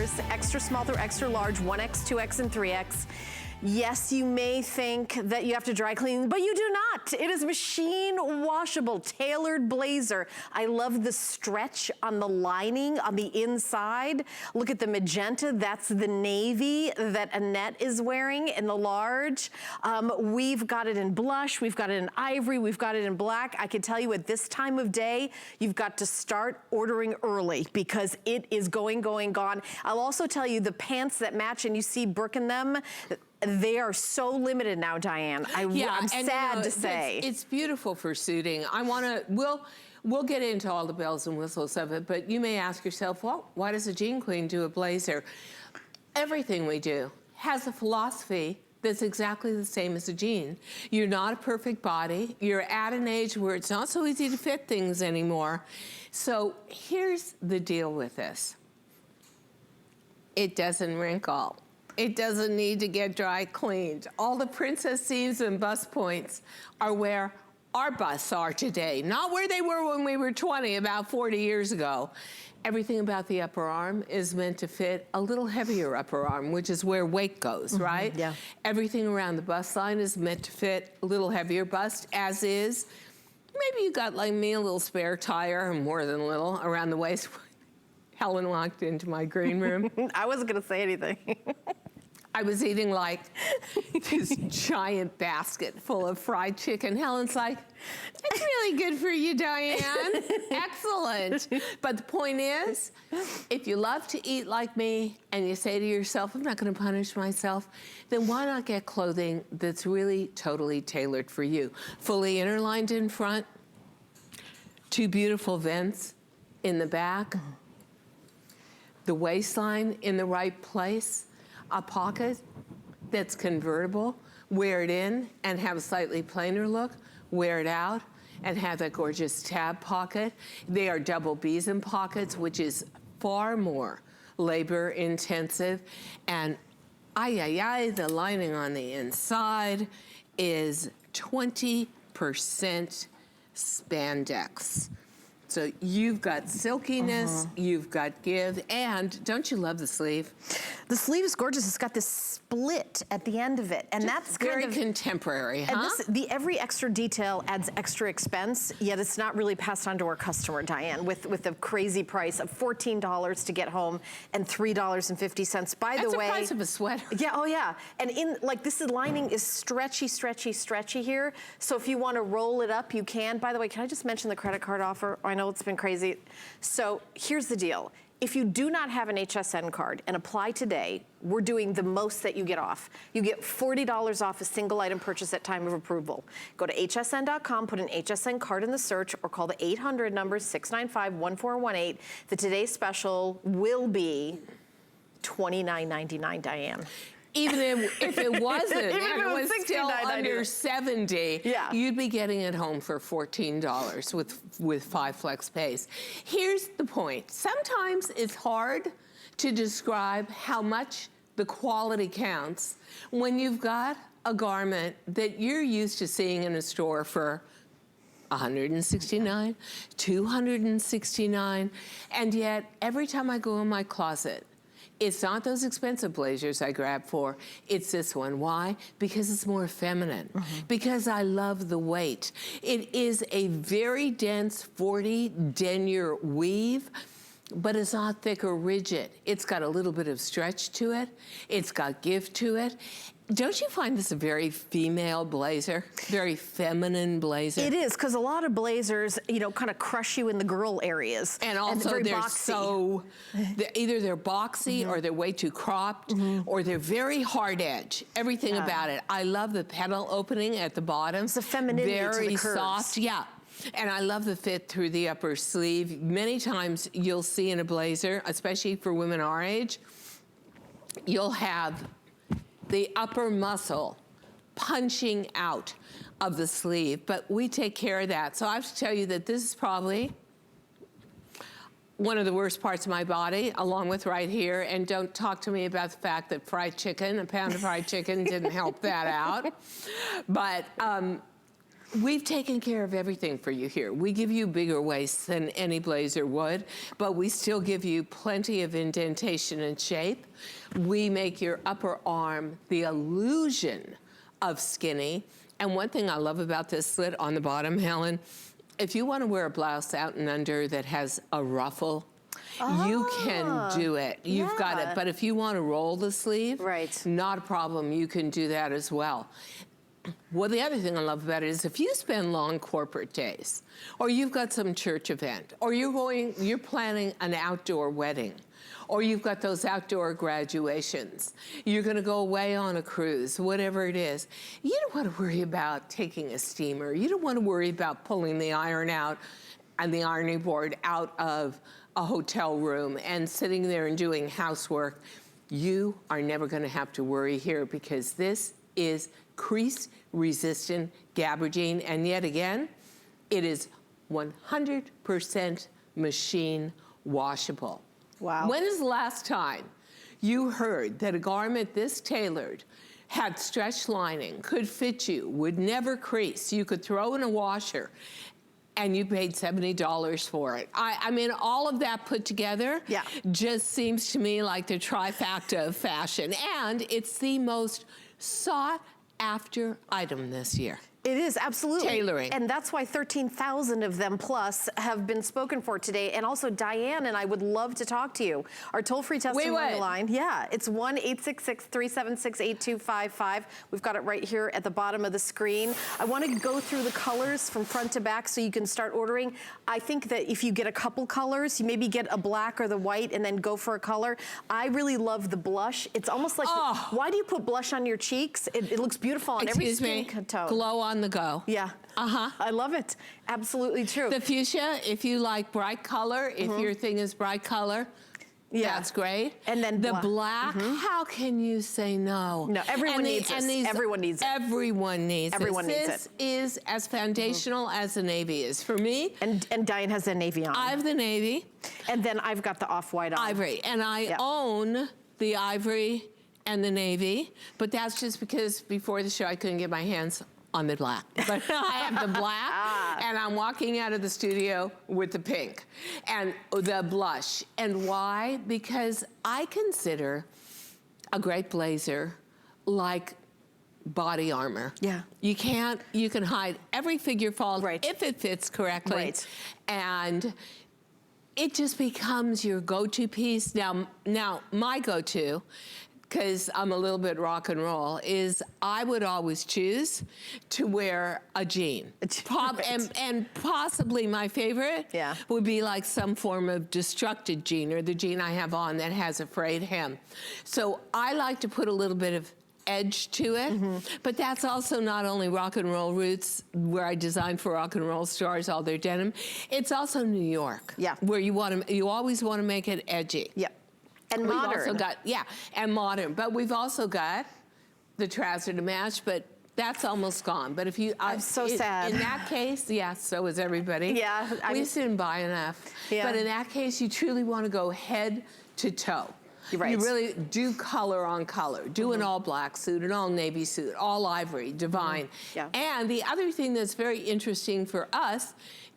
Extra small through extra large, 1X, 2X, and 3X. Yes, you may think that you have to dry clean, but you do not. It is machine washable, tailored blazer. I love the stretch on the lining on the inside. Look at the magenta, that's the navy that Annette is wearing in the large. We've got it in blush, we've got it in ivory, we've got it in black. I can tell you at this time of day, you've got to start ordering early because it is going, gone. I'll also tell you the pants that match, and you see Brooke in them, they are so limited now, Diane. I'm sad to say. It's beautiful for suiting. We'll get into all the bells and whistles of it, but you may ask yourself, well, why does a jean queen do a blazer? Everything we do has a philosophy that's exactly the same as a jean. You're not a perfect body. You're at an age where it's not so easy to fit things anymore. So here's the deal with this. It doesn't wrinkle. It doesn't need to get dry cleaned. All the princess seams and bust points are where our busts are today, not where they were when we were 20, about 40 years ago. Everything about the upper arm is meant to fit a little heavier upper arm, which is where weight goes, right? Yeah. Everything around the bust line is meant to fit a little heavier bust, as is. Maybe you got, like me, a little spare tire, more than a little, around the waist. Helen walked into my green room. I wasn't gonna say anything. I was eating like this giant basket full of fried chicken. Helen's like, it's really good for you, Diane. Excellent. But the point is, if you love to eat like me and you say to yourself, I'm not gonna punish myself, then why not get clothing that's really totally tailored for you? Fully interlined in front, two beautiful vents in the back, the waistline in the right place, a pocket that's convertible, wear it in and have a slightly plainer look, wear it out and have that gorgeous tab pocket. They are double besom pockets, which is far more labor intensive. And the lining on the inside is 20% spandex. So you've got silkiness, you've got give, and don't you love the sleeve? The sleeve is gorgeous. It's got this split at the end of it, and that's very contemporary, huh? And every extra detail adds extra expense, yet it's not really passed on to our customer, Diane, with the crazy price of $14 to get home and $3.50. By the way, that's the price of a sweater. Yeah, oh yeah. And this lining is stretchy, stretchy, stretchy here. So if you want to roll it up, you can. By the way, can I just mention the credit card offer? I know it's been crazy. So here's the deal. If you do not have an HSN card and apply today, we're doing the most that you get off. You get $40 off a single item purchase at time of approval. Go to hsn.com, put an HSN card in the search, or call the 800 number 695-1418. The today's special will be $29.99, Diane. Even if it wasn't, and it was still under 70, yeah, you'd be getting it home for $14 with 5 flex pays. Here's the point. Sometimes it's hard to describe how much the quality counts when you've got a garment that you're used to seeing in a store for $169, $269, and yet every time I go in my closet, it's not those expensive blazers I grab for, it's this one. Why? Because it's more feminine. Because I love the weight. It is a very dense 40 denier weave, but it's not thick or rigid. It's got a little bit of stretch to it. It's got give to it. Don't you find this a very female blazer? Very feminine blazer? It is, because a lot of blazers, kind of crush you in the girl areas. And also they're boxy. Either they're boxy or they're way too cropped or they're very hard edge. Everything about it. I love the petal opening at the bottom. It's the femininity to the curves. Very soft, yeah. And I love the fit through the upper sleeve. Many times you'll see in a blazer, especially for women our age, you'll have the upper muscle punching out of the sleeve, but we take care of that. So I have to tell you that this is probably one of the worst parts of my body, along with right here, and don't talk to me about the fact that fried chicken, a pound of fried chicken didn't help that out. But We've taken care of everything for you here. We give you bigger waists than any blazer would, but we still give you plenty of indentation and shape. We make your upper arm the illusion of skinny. And one thing I love about this slit on the bottom, Helen, if you want to wear a blouse out and under that has a ruffle, you can do it. You've got it. But if you want to roll the sleeve, not a problem. You can do that as well. Well, the other thing I love about it is if you spend long corporate days, or you've got some church event, or you're planning an outdoor wedding, or you've got those outdoor graduations, you're gonna go away on a cruise, whatever it is, you don't wanna worry about taking a steamer. You don't wanna worry about pulling the iron out and the ironing board out of a hotel room and sitting there and doing housework. You are never gonna have to worry here because this is crease-resistant gabardine, and yet again, it is 100% machine washable. Wow. When is the last time you heard that a garment this tailored had stretch lining, could fit you, would never crease, you could throw in a washer, and you paid $70 for it? I mean, all of that put together just seems to me like the trifecta of fashion, and it's the most sought-after item this year. It is, absolutely. Tailoring. And that's why 13,000 of them plus have been spoken for today. And also, Diane and I would love to talk to you. Our toll-free testimony line, it's 1-866-376-8255. We've got it right here at the bottom of the screen. I want to go through the colors from front to back so you can start ordering. I think that if you get a couple colors, you maybe get a black or the white and then go for a color. I really love the blush. It's almost like, why do you put blush on your cheeks? It looks beautiful on every skin tone. Glow on the go. Yeah. I love it. Absolutely true. The fuchsia, if you like bright color, if your thing is bright color, that's great. And then the black, how can you say no? No, everyone needs this. Everyone needs it. Everyone needs it. Everyone needs it. This is as foundational as the navy is for me. And Diane has the navy on. I have the navy. And then I've got the off-white on. Ivory. And I own the ivory and the navy, but that's just because before the show I couldn't get my hands on the black. But I have the black, and I'm walking out of the studio with the pink and the blush. And why? Because I consider a great blazer like body armor. You can hide every figure fault if it fits correctly. And it just becomes your go-to piece. Now my go-to, because I'm a little bit rock and roll, is I would always choose to wear a jean. And possibly my favorite would be like some form of destructed jean, or the jean I have on that has a frayed hem. So I like to put a little bit of edge to it, but that's also not only rock and roll roots, where I designed for rock and roll stars all their denim. It's also New York, where you always want to make it edgy. And modern. We've also got, and modern. But we've also got the trouser to match, but that's almost gone. But if you, I'm so sad. In that case, so is everybody. We just didn't buy enough. But in that case, you truly want to go head to toe. You really do color on color. Do an all black suit, an all navy suit, all ivory, divine. And the other thing that's very interesting for us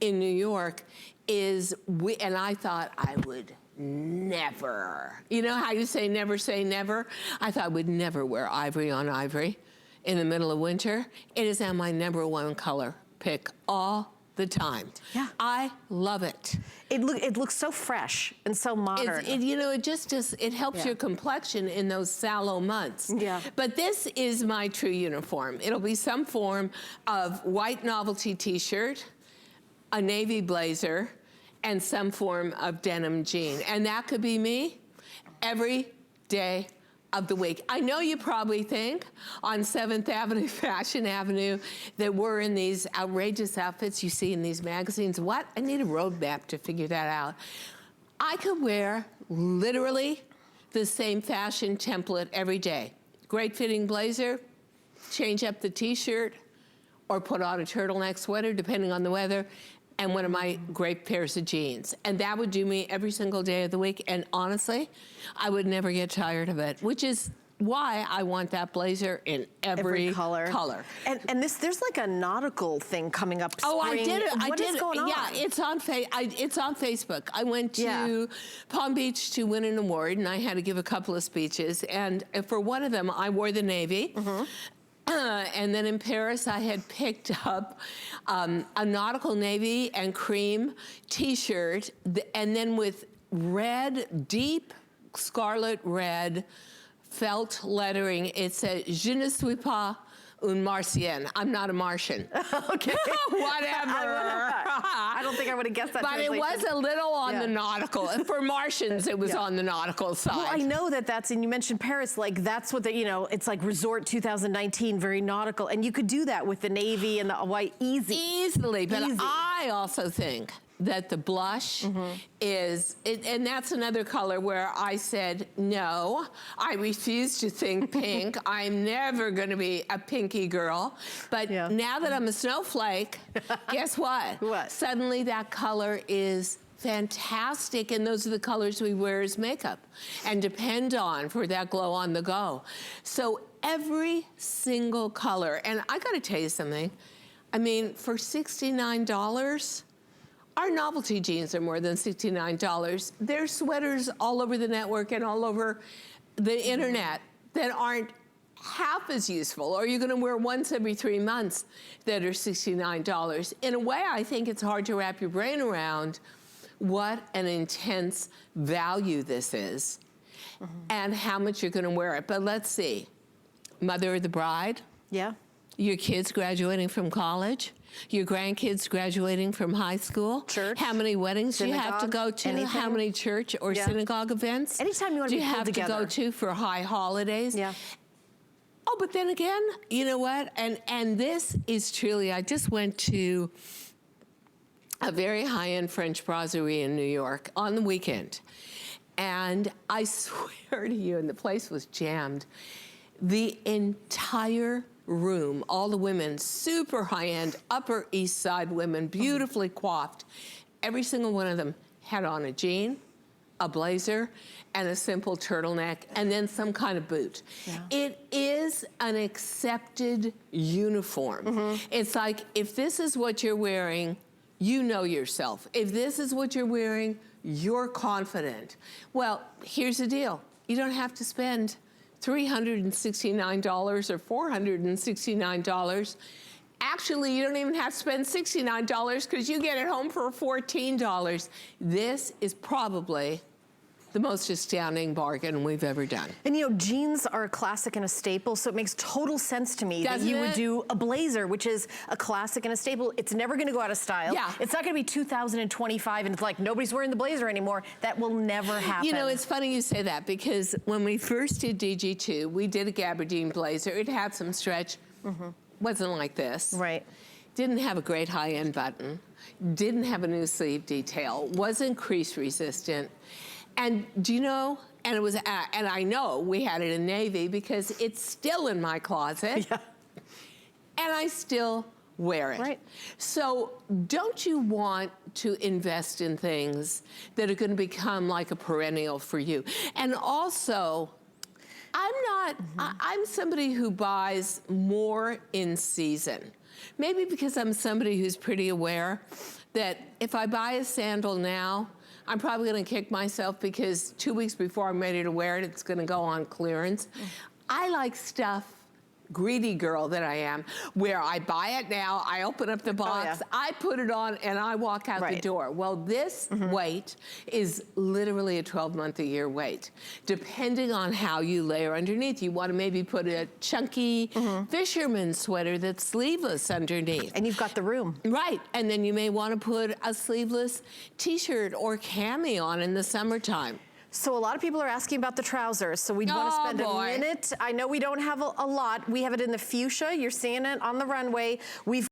in New York is and I thought I would never. You know how you say never? I thought I would never wear ivory on ivory in the middle of winter. It is now my #1 color pick all the time. I love it. It looks so fresh and so modern. It helps your complexion in those sallow months. But this is my true uniform. It'll be some form of white novelty t-shirt, a navy blazer, and some form of denim jean. And that could be me every day of the week. I know you probably think on 7th Avenue, Fashion Avenue, that we're in these outrageous outfits you see in these magazines. What? I need a roadmap to figure that out. I could wear literally the same fashion template every day. Great fitting blazer, change up the t-shirt, or put on a turtleneck sweater, depending on the weather, and one of my great pairs of jeans. And that would do me every single day of the week. And honestly, I would never get tired of it, which is why I want that blazer in every color. And there's like a nautical thing coming up. Oh, spring. I did it. What is going on? Yeah, it's on Facebook. I went to Palm Beach to win an award, and I had to give a couple of speeches. And for one of them, I wore the navy. And then in Paris, I had picked up a nautical navy and cream T-shirt, and then with red, deep scarlet red felt lettering, it said, "Je ne suis pas une Martienne." I'm not a Martian. Okay. Whatever. I don't think I would have guessed that. But it was a little on the nautical. For Martians, it was on the nautical side. Well, I know that's, and you mentioned Paris, like that's what it's like Resort 2019, very nautical. And you could do that with the navy and the white easily. But I also think that the blush is, and that's another color where I said, no, I refuse to think pink. I'm never gonna be a pinky girl. But now that I'm a snowflake, guess what? What? Suddenly that color is fantastic, and those are the colors we wear as makeup and depend on for that glow on the go. So every single color, and I gotta tell you something, I mean, for $69, our novelty jeans are more than $69. There's sweaters all over the network and all over the internet that aren't half as useful, or you're gonna wear once every 3 months that are $69. In a way, I think it's hard to wrap your brain around what an intense value this is and how much you're gonna wear it. But let's see, mother of the bride. Yeah. Your kids graduating from college, your grandkids graduating from high school. Church. How many weddings do you have to go to? Anything. How many church or synagogue events? Anytime you want to be pulled together. Do you have to go to for high holidays? Yeah. Oh, but then again, you know what? And this is truly, I just went to a very high-end French brasserie in New York on the weekend. And I swear to you, and the place was jammed, the entire room, all the women, super high-end, Upper East Side women, beautifully coiffed. Every single one of them had on a jean, a blazer, and a simple turtleneck, and then some kind of boot. Yeah. It is an accepted uniform. It's like, if this is what you're wearing, you know yourself. If this is what you're wearing, you're confident. Well, here's the deal. You don't have to spend $369 or $469. Actually, you don't even have to spend $69 because you get it home for $14. This is probably the most astounding bargain we've ever done. And you know, jeans are a classic and a staple, so it makes total sense to me that you would do a blazer, which is a classic and a staple. It's never gonna go out of style. Yeah. It's not gonna be 2025 and it's like nobody's wearing the blazer anymore. That will never happen. You know, it's funny you say that because when we first did DG2, we did a gabardine blazer. It had some stretch, wasn't like this. Right. Didn't have a great high-end button, didn't have a new sleeve detail, wasn't crease resistant. And do you know, and it was, and I know we had it in navy because it's still in my closet. Yeah. And I still wear it. Right. So don't you want to invest in things that are going to become like a perennial for you? And also, I'm somebody who buys more in season. Maybe because I'm somebody who's pretty aware that if I buy a sandal now, I'm probably gonna kick myself because 2 weeks before I'm ready to wear it, it's gonna go on clearance. I like stuff, greedy girl that I am, where I buy it now, I open up the box, I put it on, and I walk out the door. Well, this weight is literally a 12-month-a-year weight, depending on how you layer underneath. You want to maybe put a chunky fisherman sweater that's sleeveless underneath. And you've got the room. Right, and then you may want to put a sleeveless t-shirt or cami on in the summertime. So a lot of people are asking about the trousers, so we want to spend a minute. I know we don't have a lot. We have it in the fuchsia. You're seeing it on the runway. We've